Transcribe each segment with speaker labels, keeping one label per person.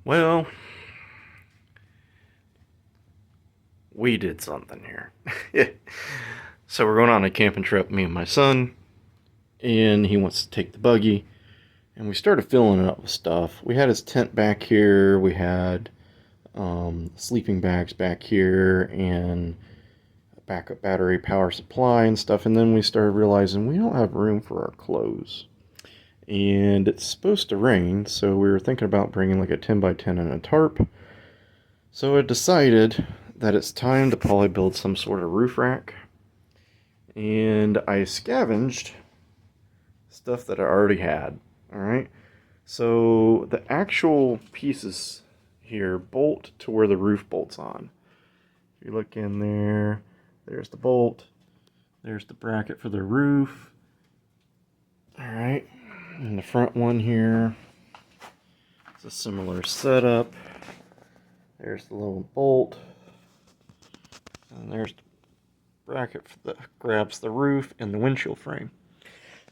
Speaker 1: Well, we did something here. So we're going on a camping trip, me and my son, and he wants to take the buggy. And we started filling it up with stuff. We had his tent back here. We had sleeping bags back here and a backup battery power supply and stuff. And then we started realizing we don't have room for our clothes. And it's supposed to rain, so we were thinking about bringing like a 10 by 10 and a tarp. So I decided that it's time to probably build some sort of roof rack. And I scavenged stuff that I already had. Alright, so the actual pieces here bolt to where the roof bolts on. If you look in there, there's the bolt, there's the bracket for the roof. Alright, and the front one here, it's a similar setup. There's the little bolt, and there's the bracket that grabs the roof and the windshield frame.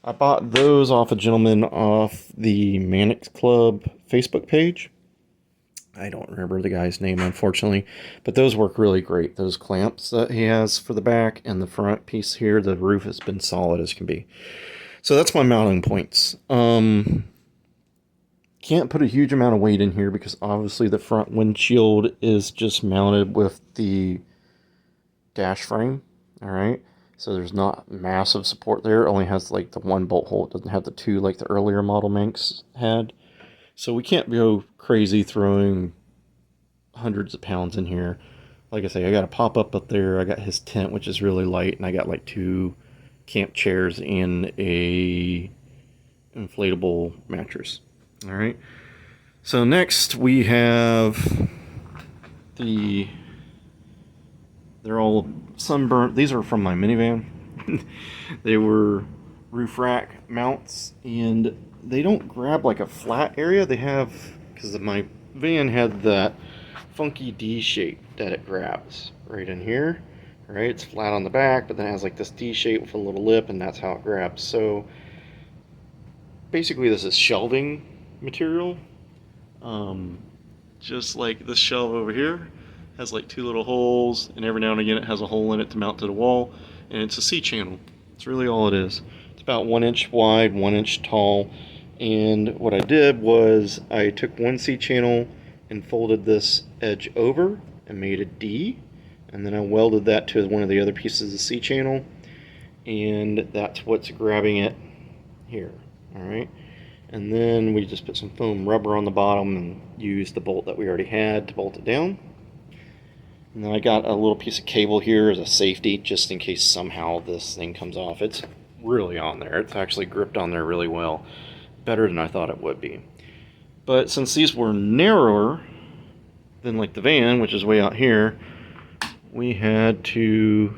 Speaker 1: I bought those off a gentleman off the Manx Club Facebook page. I don't remember the guy's name, unfortunately, but those work really great. Those clamps that he has for the back and the front piece here, the roof has been solid as can be. So that's my mounting points. Can't put a huge amount of weight in here because obviously the front windshield is just mounted with the dash frame. All right. So there's not massive support there. It only has like the one bolt hole. It doesn't have the two like the earlier model Manx had. So we can't go crazy throwing hundreds of pounds in here. Like I say, I got a pop-up up there. I got his tent, which is really light. And I got like 2 camp chairs and a inflatable mattress. All right. So next we have the... They're all sunburnt. These are from my minivan. They were roof rack mounts, and they don't grab like a flat area. They have, because my van had that funky D shape that it grabs right in here. Right, it's flat on the back, but then it has like this D shape with a little lip, and that's how it grabs. So basically, this is shelving material, just like this shelf over here. Has like 2 little holes, and every now and again it has a hole in it to mount to the wall, and it's a C-channel. It's really all it is. It's about 1 inch wide, 1 inch tall, and what I did was I took one C-channel and folded this edge over and made a D, and then I welded that to one of the other pieces of C-channel, and that's what's grabbing it here. Alright, and then we just put some foam rubber on the bottom and used the bolt that we already had to bolt it down. And then I got a little piece of cable here as a safety, just in case somehow this thing comes off. It's really on there. It's actually gripped on there really well. Better than I thought it would be. But since these were narrower than like the van, which is way out here, we had to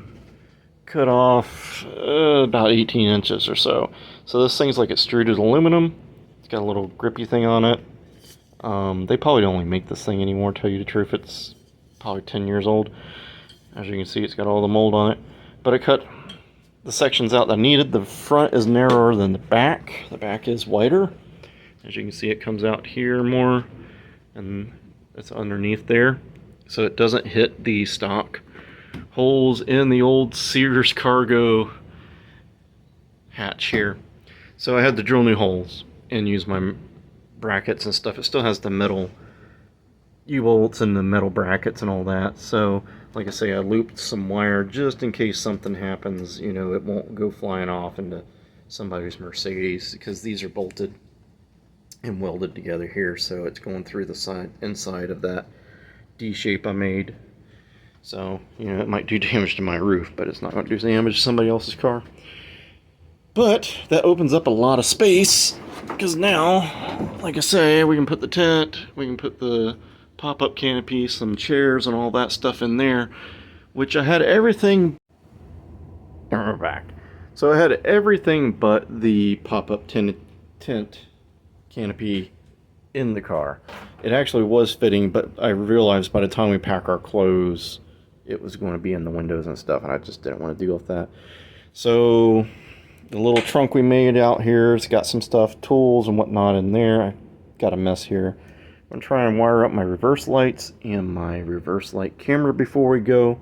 Speaker 1: cut off about 18 inches or so. So this thing's like extruded aluminum. It's got a little grippy thing on it. They probably don't only make this thing anymore, to tell you the truth. It's probably 10 years old. As you can see, it's got all the mold on it. But I cut the sections out that I needed. The front is narrower than the back. The back is wider. As you can see, it comes out here more, and it's underneath there. So it doesn't hit the stock holes in the old Sears cargo hatch here. So I had to drill new holes and use my brackets and stuff. It still has the metal U-bolts and the metal brackets and all that. So like I say, I looped some wire just in case something happens, you know, it won't go flying off into somebody's Mercedes, because these are bolted and welded together here, so it's going through the inside of that D shape I made. So, you know, it might do damage to my roof, but it's not going to do damage to somebody else's car. But that opens up a lot of space, because now, like I say, we can put the tent, we can put the pop-up canopy, some chairs and all that stuff in there, which I had everything back. So I had everything but the pop-up tent canopy in the car. It actually was fitting, but I realized by the time we pack our clothes, it was going to be in the windows and stuff, and I just didn't want to deal with that. So the little trunk we made out here, it's got some stuff, tools and whatnot in there. I got a mess here. I'm going to try and wire up my reverse lights and my reverse light camera before we go.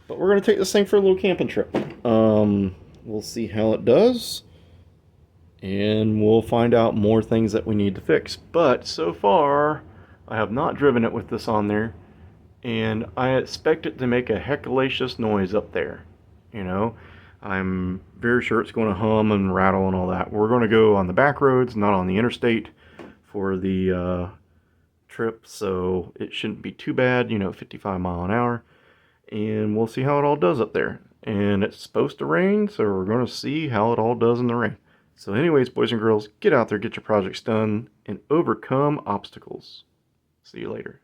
Speaker 1: But we're going to take this thing for a little camping trip. We'll see how it does. And we'll find out more things that we need to fix. But so far, I have not driven it with this on there. And I expect it to make a heckalacious noise up there. You know, I'm very sure it's going to hum and rattle and all that. We're going to go on the back roads, not on the interstate for the trip. So it shouldn't be too bad, 55 mile an hour. And we'll see how it all does up there. And it's supposed to rain, so we're going to see how it all does in the rain. So anyways, boys and girls, get out there, get your projects done, and overcome obstacles. See you later.